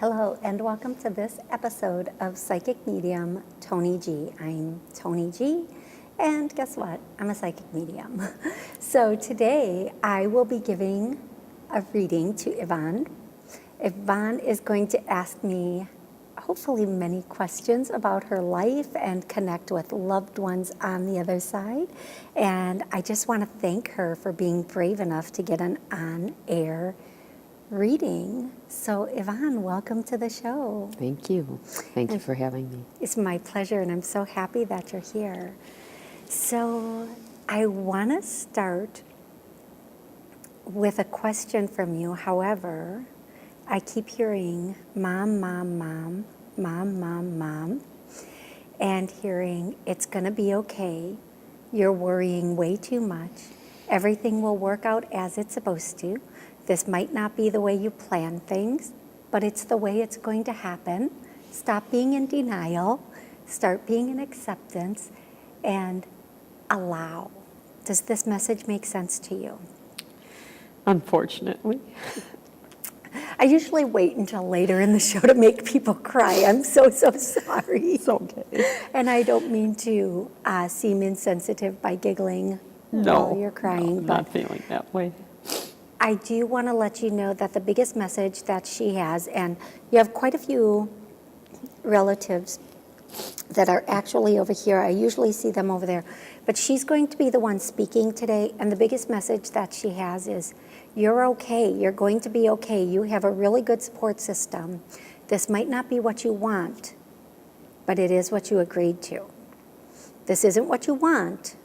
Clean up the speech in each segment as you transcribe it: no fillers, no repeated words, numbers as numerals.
Hello, and welcome to this episode of Psychic Medium Toni G. I'm Toni G, and guess what? I'm a psychic medium. So today I will be giving a reading to Yvonne. Yvonne is going to ask me hopefully many questions about her life and connect with loved ones on the other side. And I just want to thank her for being brave enough to get an on-air reading. So Yvonne, welcome to the show. Thank you. Thank you for having me. It's my pleasure, and I'm so happy that you're here. So I want to start with a question from you. However, I keep hearing mom, mom, mom, mom, mom, mom, and hearing it's going to be okay. You're worrying way too much. Everything will work out as it's supposed to. This might not be the way you plan things, but it's the way it's going to happen. Stop being in denial, start being in acceptance, and allow. Does this message make sense to you? Unfortunately. I usually wait until later in the show to make people cry. I'm so sorry. It's okay. And I don't mean to seem insensitive by giggling while you're crying. No, I'm not feeling that way. I do want to let you know that the biggest message that she has, and you have quite a few relatives that are actually over here. I usually see them over there. But she's going to be the one speaking today, and the biggest message that she has is, you're okay. You're going to be okay. You have a really good support system. This might not be what you want, but it is what you agreed to. This isn't what you want,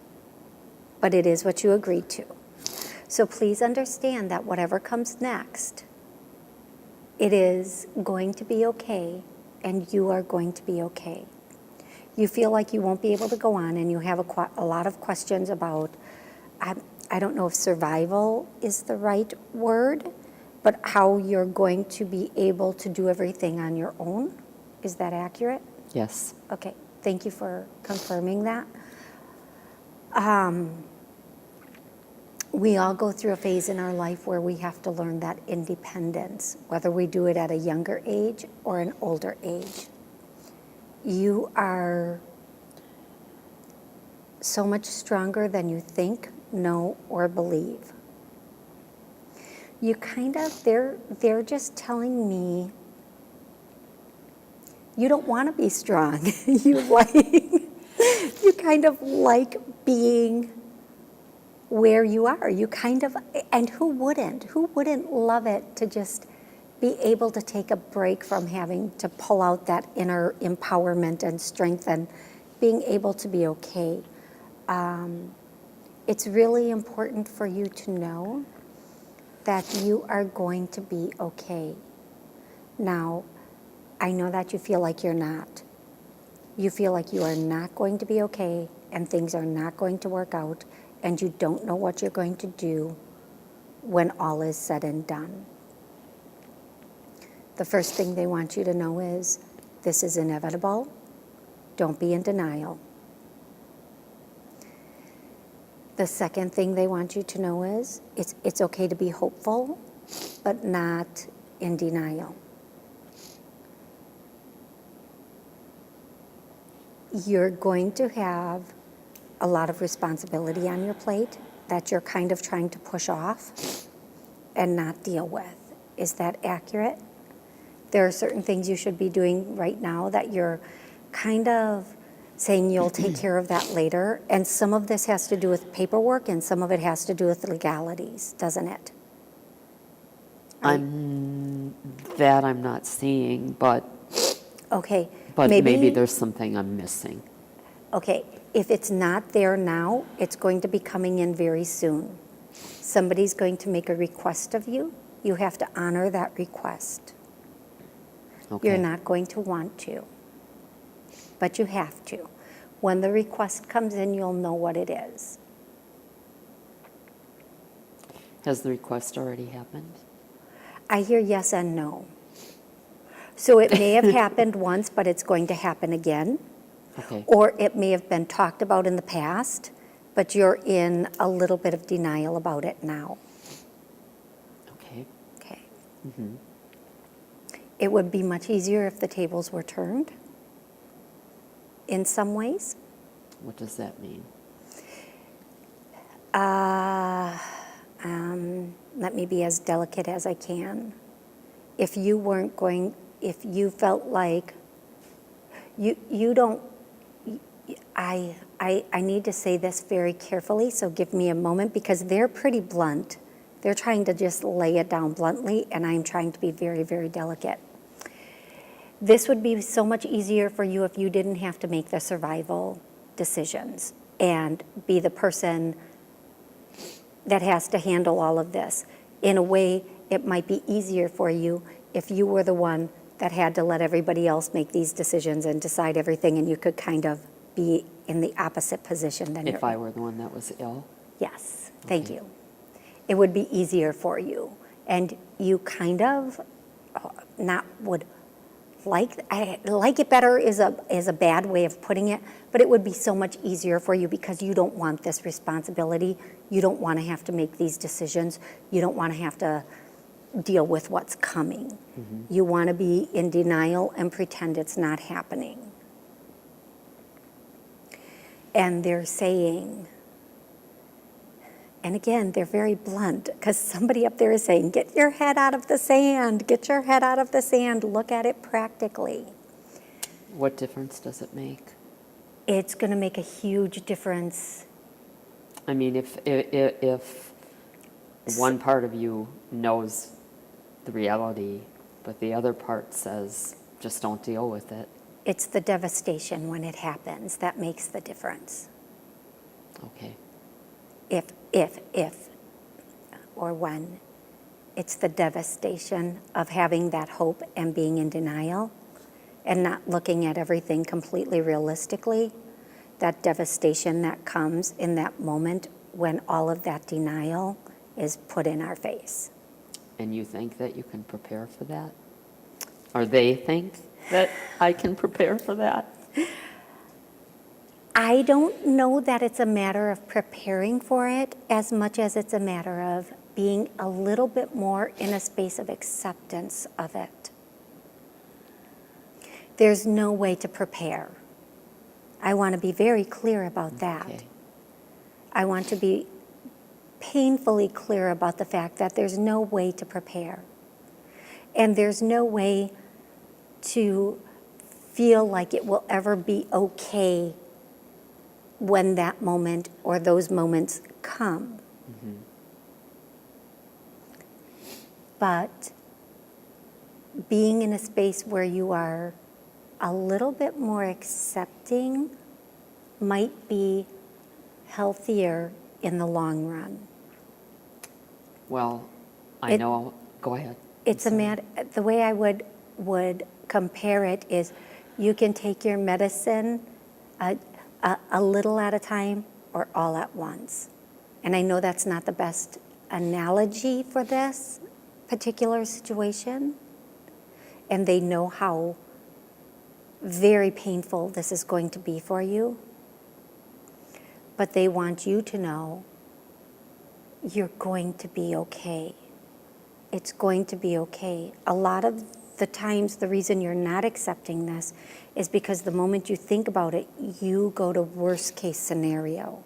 but it is what you agreed to. So please understand that whatever comes next, it is going to be okay, and you are going to be okay. You feel like you won't be able to go on, and you have a lot of questions about, I don't know if survival is the right word, but how you're going to be able to do everything on your own. Is that accurate? Yes. Okay, thank you for confirming that. We all go through a phase in our life where we have to learn that independence, whether we do it at a younger age or an older age. You are so much stronger than you think, know, or believe. You kind of, they're just telling me you don't want to be strong. You kind of like being where you are. You kind of, and who wouldn't? Who wouldn't love it to just be able to take a break from having to pull out that inner empowerment and strength and being able to be okay? It's really important for you to know that you are going to be okay. Now, I know that you feel like you're not. You feel like you are not going to be okay, and things are not going to work out, and you don't know what you're going to do when all is said and done. The first thing they want you to know is, this is inevitable. Don't be in denial. The second thing they want you to know is, it's okay to be hopeful, but not in denial. You're going to have a lot of responsibility on your plate that you're kind of trying to push off and not deal with. Is that accurate? There are certain things you should be doing right now that you're kind of saying you'll take care of that later. And some of this has to do with paperwork, and some of it has to do with legalities, doesn't it? I'm not seeing, but Okay. maybe there's something I'm missing. Okay, if it's not there now, it's going to be coming in very soon. Somebody's going to make a request of you. You have to honor that request. Okay. You're not going to want to, but you have to. When the request comes in, you'll know what it is. Has the request already happened? I hear yes and no. So it may have happened once, but it's going to happen again. Okay. Or it may have been talked about in the past, but you're in a little bit of denial about it now. Okay. Okay. Mm-hmm. It would be much easier if the tables were turned in some ways. What does that mean? Let me be as delicate as I can. If you weren't going, if you felt like you don't, I need to say this very carefully, so give me a moment, because they're pretty blunt. They're trying to just lay it down bluntly, and I'm trying to be very, very delicate. This would be so much easier for you if you didn't have to make the survival decisions and be the person that has to handle all of this. In a way, it might be easier for you if you were the one that had to let everybody else make these decisions and decide everything, and you could kind of be in the opposite position than If I were the one that was ill? Yes, thank Okay. you. It would be easier for you. And you kind of not would like it better is a bad way of putting it, but it would be so much easier for you because you don't want this responsibility. You don't want to have to make these decisions. You don't want to have to deal with what's coming. You want to be in denial and pretend it's not happening. And they're saying, and again, they're very blunt, because somebody up there is saying, get your head out of the sand, get your head out of the sand, look at it practically. What difference does it make? It's going to make a huge difference. I mean, if one part of you knows the reality, but the other part says, just don't deal with it. It's the devastation when it happens that makes the difference. Okay. If, or when. It's the devastation of having that hope and being in denial and not looking at everything completely realistically. That devastation that comes in that moment when all of that denial is put in our face. And you think that you can prepare for that? Or they think that I can prepare for that? I don't know that it's a matter of preparing for it as much as it's a matter of being a little bit more in a space of acceptance of it. There's no way to prepare. I want to be very clear about that. Okay. I want to be painfully clear about the fact that there's no way to prepare. And there's no way to feel like it will ever be okay when that moment or those moments come. But being in a space where you are a little bit more accepting might be healthier in the long run. Well, I know. Go ahead. It's a the way I would compare it is you can take your medicine a little at a time or all at once. And I know that's not the best analogy for this particular situation. And they know how very painful this is going to be for you. But they want you to know you're going to be okay. It's going to be okay. A lot of the times, the reason you're not accepting this is because the moment you think about it, you go to worst case scenario.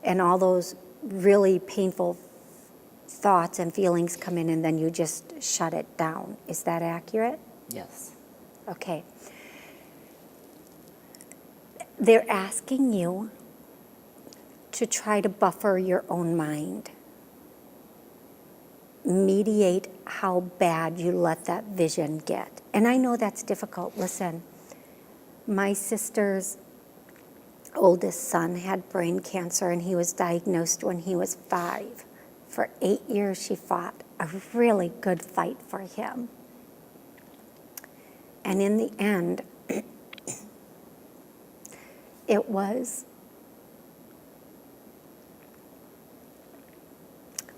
And all those really painful thoughts and feelings come in, and then you just shut it down. Is that accurate? Yes. Okay. They're asking you to try to buffer your own mind. Mediate how bad you let that vision get. And I know that's difficult. Listen, my sister's oldest son had brain cancer, and he was diagnosed when he was 5. For 8 years, she fought a really good fight for him. And in the end, it was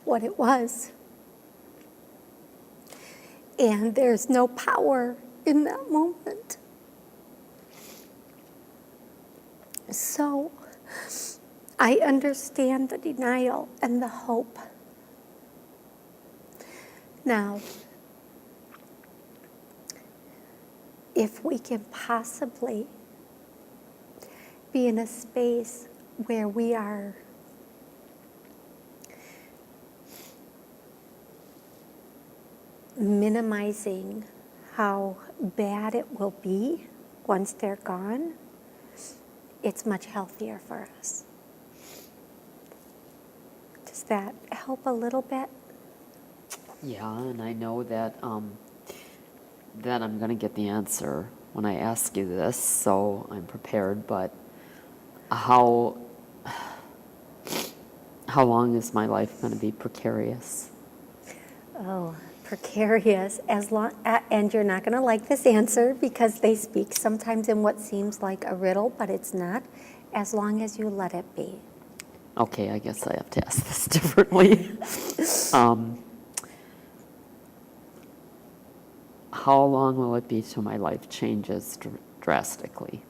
what it was. And there's no power in that moment. So I understand the denial and the hope. Now, if we can possibly be in a space where we are minimizing how bad it will be once they're gone, it's much healthier for us. Does that help a little bit? Yeah, and I know that that I'm going to get the answer when I ask you this, so I'm prepared. But how long is my life going to be precarious? Oh, precarious. And you're not going to like this answer because they speak sometimes in what seems like a riddle, but it's not. As long as you let it be. Okay, I guess I have to ask this differently. How long will it be till my life changes drastically?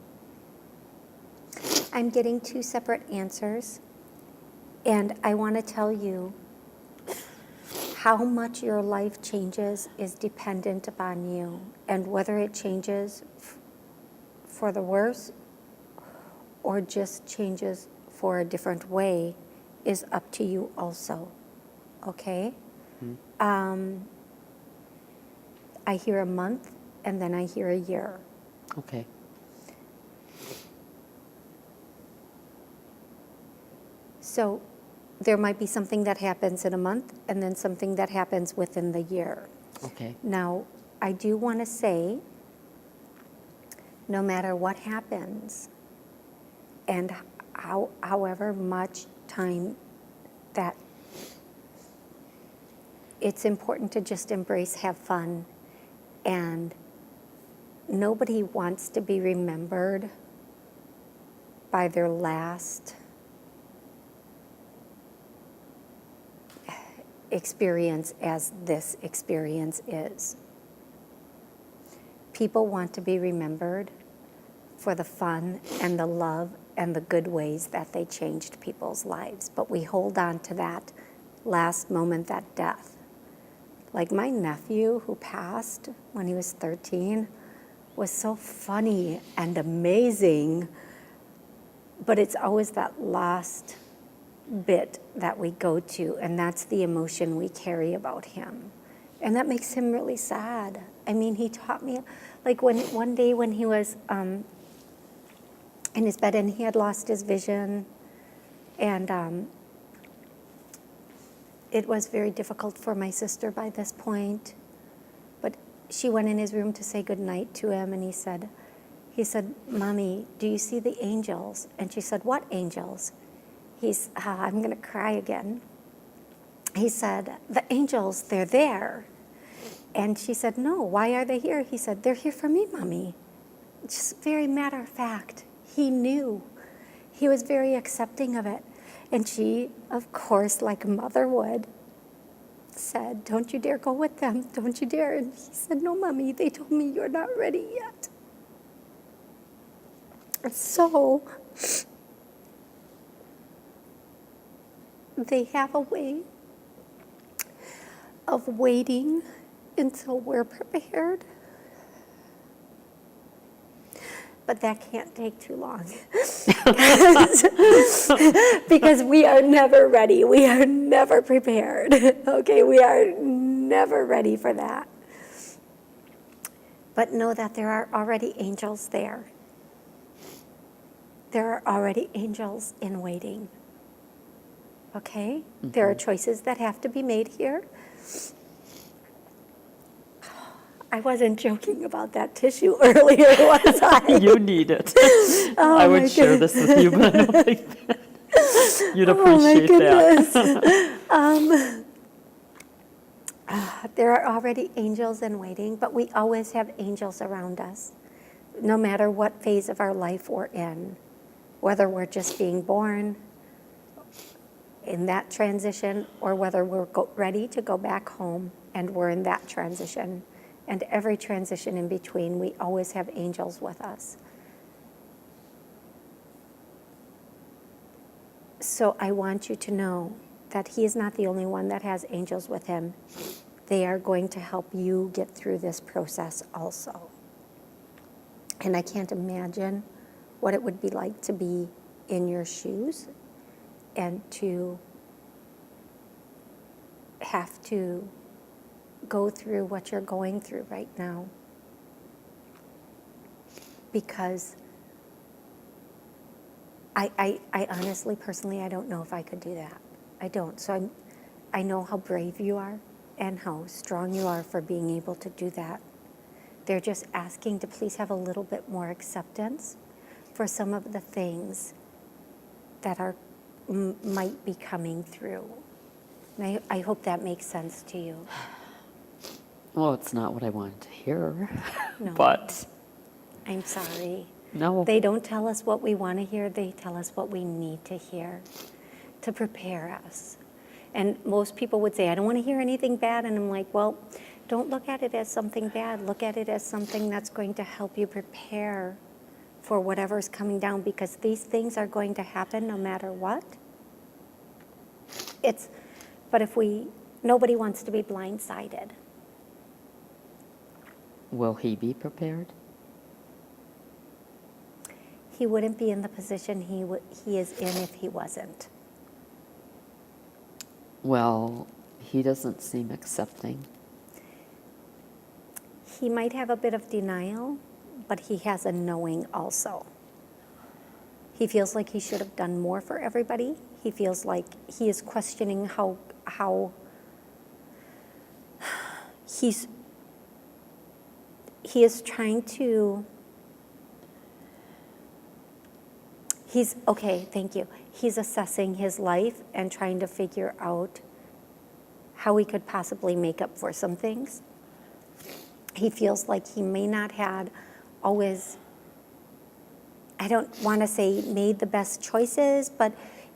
I'm getting two separate answers, and I want to tell you how much your life changes is dependent upon you, and whether it changes for the worse or just changes for a different way is up to you also, okay? I hear a month, and then I hear a year. Okay. So there might be something that happens in a month, and then something that happens within the year. Okay. Now, I do want to say, no matter what happens, and however much time that, it's important to just embrace, have fun, and nobody wants to be remembered by their last experience as this experience is. People want to be remembered for the fun and the love and the good ways that they changed people's lives. But we hold on to that last moment, that death. Like my nephew who passed when he was 13 was so funny and amazing, but it's always that last bit that we go to, and that's the emotion we carry about him. And that makes him really sad. I mean, he taught me, like one day when he was in his bed and he had lost his vision, and it was very difficult for my sister by this point, but she went in his room to say goodnight to him, and he said, "Mommy, do you see the angels?" And she said, "What angels?" I'm going to cry again. He said, "The angels, they're there." And she said, "No, why are they here?" He said, "They're here for me, Mommy." Just very matter of fact. He knew. He was very accepting of it. And she, of course, like a mother would, said, "Don't you dare go with them. Don't you dare." And he said, "No, Mommy, they told me you're not ready yet." So they have a way of waiting until we're prepared. But that can't take too long because we are never ready. We are never prepared. Okay, we are never ready for that. But know that there are already angels there. There are already angels in waiting. Okay? Mm-hmm. There are choices that have to be made here. I wasn't joking about that tissue earlier, was I? You need it. Oh, I would share this with you, but I don't think that you'd appreciate that. There are already angels in waiting, but we always have angels around us, no matter what phase of our life we're in, whether we're just being born in that transition or whether we're ready to go back home and we're in that transition. And every transition in between, we always have angels with us. So I want you to know that he is not the only one that has angels with him. They are going to help you get through this process also. And I can't imagine what it would be like to be in your shoes and to have to go through what you're going through right now. Because I honestly, personally, I don't know if I could do that. I don't. So I know how brave you are and how strong you are for being able to do that. They're just asking to please have a little bit more acceptance for some of the things that are might be coming through. And I hope that makes sense to you. Well, it's not what I wanted to hear, No. but I'm sorry. no. They don't tell us what we want to hear, they tell us what we need to hear to prepare us. And most people would say, I don't want to hear anything bad. And I'm like, well, don't look at it as something bad. Look at it as something that's going to help you prepare for whatever's coming down, because these things are going to happen no matter what. But nobody wants to be blindsided. Will he be prepared? He wouldn't be in the position he is in if he wasn't. Well, he doesn't seem accepting. He might have a bit of denial, but he has a knowing also. He feels like he should have done more for everybody. He feels like he is questioning how he is trying to, okay, thank you. He's assessing his life and trying to figure out how he could possibly make up for some things. He feels like he may not had always, I don't want to say made the best choices, but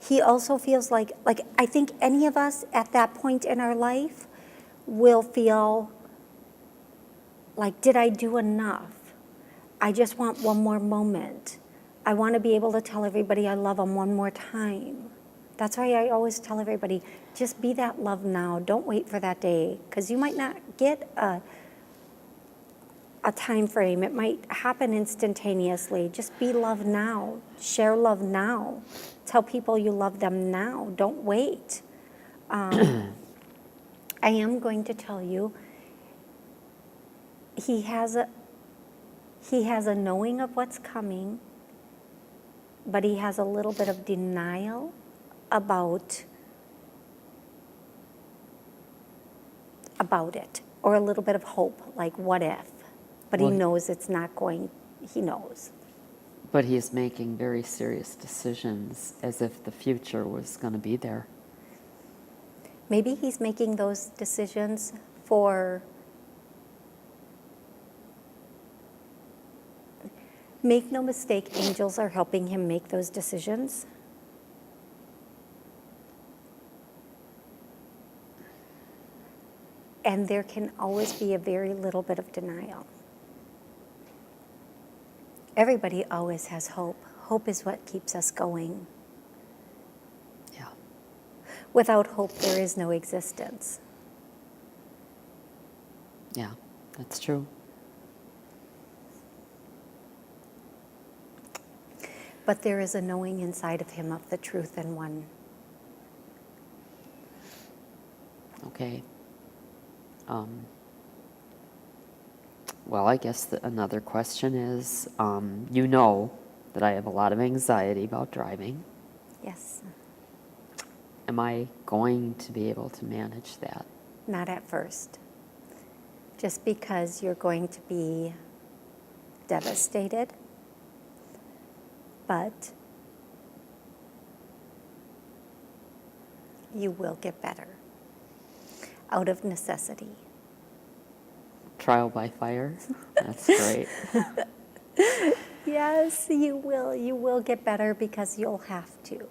he also feels like I think any of us at that point in our life will feel like, did I do enough? I just want one more moment. I want to be able to tell everybody I love them one more time. That's why I always tell everybody, just be that love now. Don't wait for that day, because you might not get a time frame. It might happen instantaneously. Just be love now. Share love now. Tell people you love them now. Don't wait. I am going to tell you, he has a knowing of what's coming, but he has a little bit of denial about it, or a little bit of hope, like what if? But he Well, knows it's not going, he knows. But he's making very serious decisions as if the future was going to be there. Maybe he's making those decisions for, make no mistake, angels are helping him make those decisions. And there can always be a very little bit of denial. Everybody always has hope. Hope is what keeps us going. Yeah. Without hope, there is no existence. Yeah, that's true. But there is a knowing inside of him of the truth and one. Okay. Well, I guess another question is, you know that I have a lot of anxiety about driving. Yes. Am I going to be able to manage that? Not at first. Just because you're going to be devastated, but you will get better out of necessity. Trial by fire? That's great. Yes, you will. You will get better because you'll have to.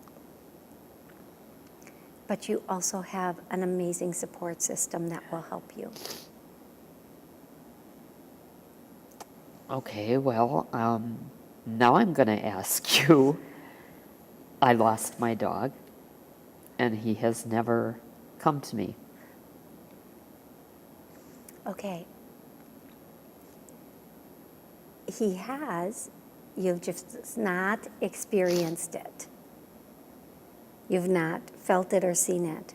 But you also have an amazing support system that will help you. Okay, well, now I'm going to ask you, I lost my dog, and he has never come to me. Okay. he has, you've just not experienced it. You've not felt it or seen it.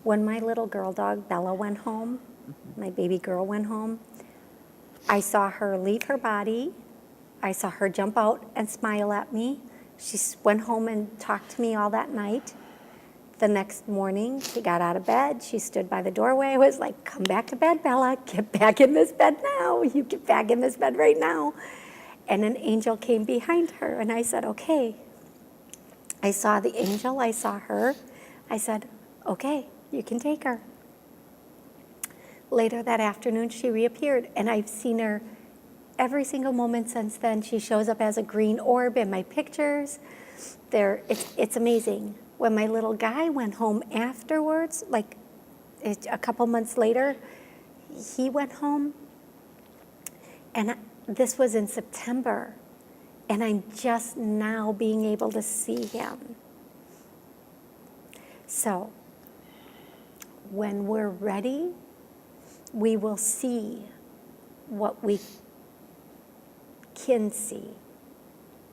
When my little girl dog, Bella, went home, my baby girl went home, I saw her leave her body. I saw her jump out and smile at me. She went home and talked to me all that night. The next morning, she got out of bed. She stood by the doorway. I was like, come back to bed, Bella. Get back in this bed now. You get back in this bed right now. And an angel came behind her, and I said, okay. I saw the angel. I saw her. I said, okay, you can take her. Later that afternoon, she reappeared, and I've seen her every single moment since then. She shows up as a green orb in my pictures. It's amazing. When my little guy went home afterwards, like a couple months later, he went home, and this was in September, and I'm just now being able to see him. So, when we're ready, we will see what we can see.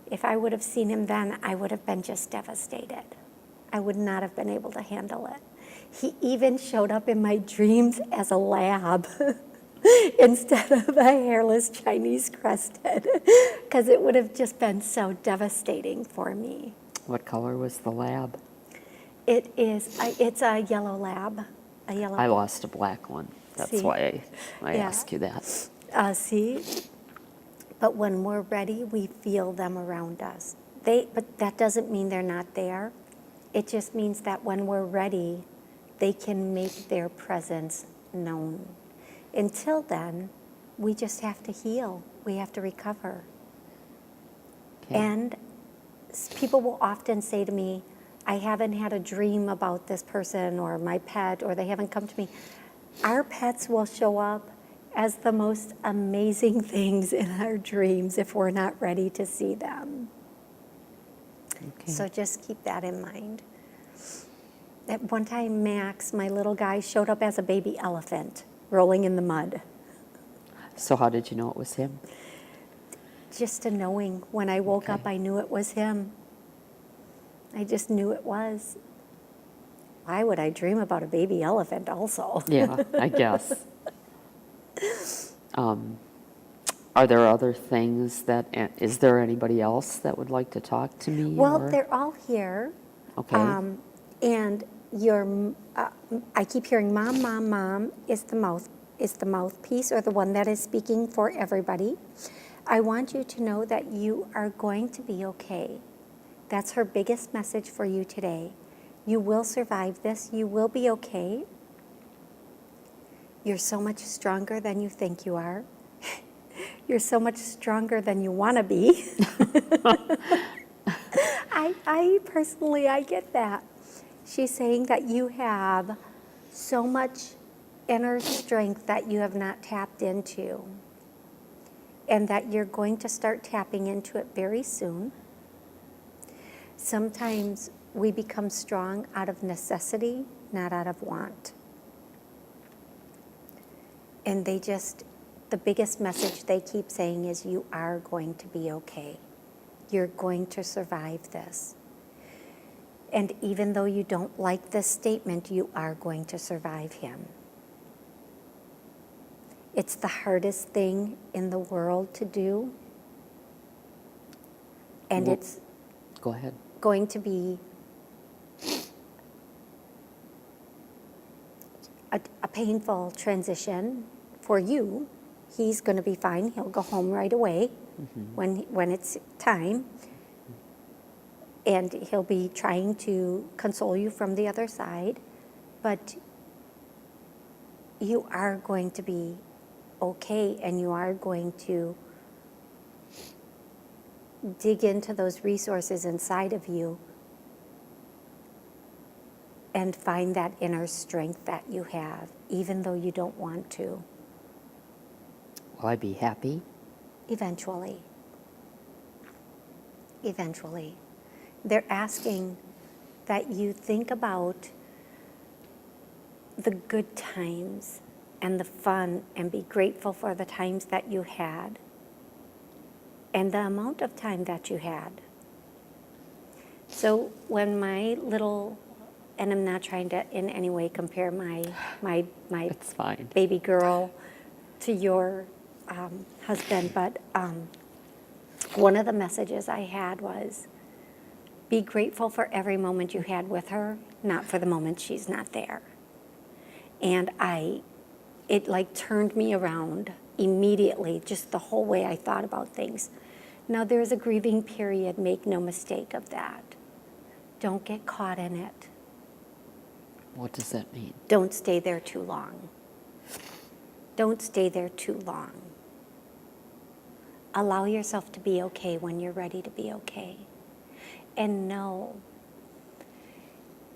If I would have seen him then, I would have been just devastated. I would not have been able to handle it. He even showed up in my dreams as a lab instead of a hairless Chinese crested, because it would have just been so devastating for me. What color was the lab? It's a yellow lab. A yellow. I lost a black one. That's See? why I Yeah. asked you that. See? But when we're ready, we feel them around us. But that doesn't mean they're not there. It just means that when we're ready, they can make their presence known. Until then, we just have to heal. We have to recover. Okay. And people will often say to me, I haven't had a dream about this person or my pet, or they haven't come to me. Our pets will show up as the most amazing things in our dreams if we're not ready to see them. Okay. So just keep that in mind. At one time, Max, my little guy, showed up as a baby elephant rolling in the mud. So how did you know it was him? Just a knowing. When I woke up, Okay. I knew it was him. I just knew it was. Why would I dream about a baby elephant also? Yeah, I guess. Are there other things is there anybody else that would like to talk to me? Well, or? they're all here. Okay. And I keep hearing mom, mom, mom is the mouthpiece, or the one that is speaking for everybody. I want you to know that you are going to be okay. That's her biggest message for you today. You will survive this. You will be okay. You're so much stronger than you think you are. You're so much stronger than you want to be. I personally, I get that. She's saying that you have so much inner strength that you have not tapped into, and that you're going to start tapping into it very soon. Sometimes we become strong out of necessity, not out of want. And the biggest message they keep saying is, you are going to be okay. You're going to survive this. And even though you don't like this statement, you are going to survive him. It's the hardest thing in the world to do. And Well, it's Go ahead. going to be a painful transition for you. He's going to be fine. He'll go home right away when it's time. And he'll be trying to console you from the other side. But you are going to be okay, and you are going to dig into those resources inside of you and find that inner strength that you have, even though you don't want to. Will I be happy? Eventually. Eventually. They're asking that you think about the good times and the fun, and be grateful for the times that you had. and the amount of time that you had. So when my little, and I'm not trying to in any way compare my It's fine. baby girl to your husband, but one of the messages I had was, be grateful for every moment you had with her, not for the moment she's not there. And it like turned me around immediately, just the whole way I thought about things. Now there's a grieving period, make no mistake of that. Don't get caught in it. What does that mean? Don't stay there too long. Don't stay there too long. Allow yourself to be okay when you're ready to be okay. And know,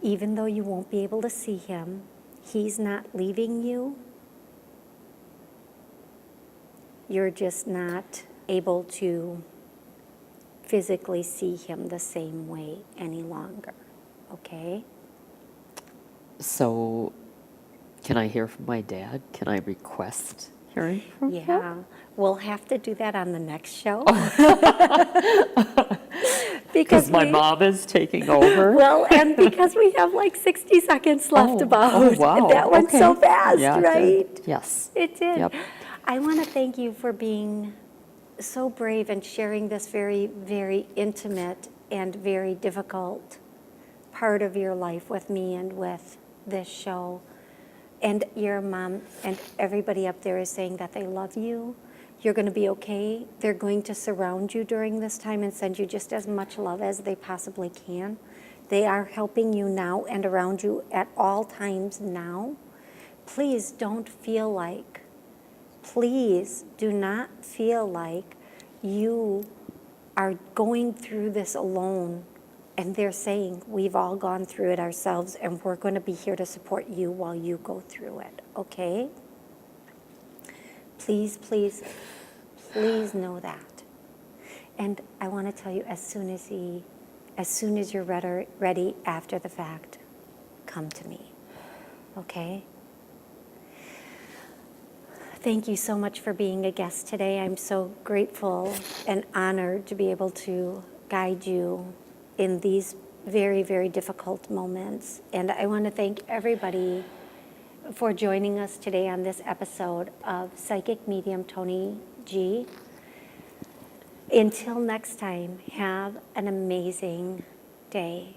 even though you won't be able to see him, he's not leaving you. You're just not able to physically see him the same way any longer, okay? So, can I hear from my dad? Can I request hearing from him? Yeah, we'll have to do that on the next show. Because my mom is taking over. Well, and because we have like 60 seconds left about. Wow. That went so Okay. fast, Yeah, it right? did. Yes. It did. Yep. I want to thank you for being so brave and sharing this very, very intimate and very difficult part of your life with me and with this show. And your mom and everybody up there is saying that they love you. You're going to be okay. They're going to surround you during this time and send you just as much love as they possibly can. They are helping you now and around you at all times now. Please don't feel like, please do not feel like you are going through this alone. And they're saying, we've all gone through it ourselves, and we're going to be here to support you while you go through it, okay? Please, please, please know that. And I want to tell you, as soon as you're ready after the fact, come to me, okay? Thank you so much for being a guest today. I'm so grateful and honored to be able to guide you in these very, very difficult moments. And I want to thank everybody for joining us today on this episode of Psychic Medium Toni G. Until next time, have an amazing day.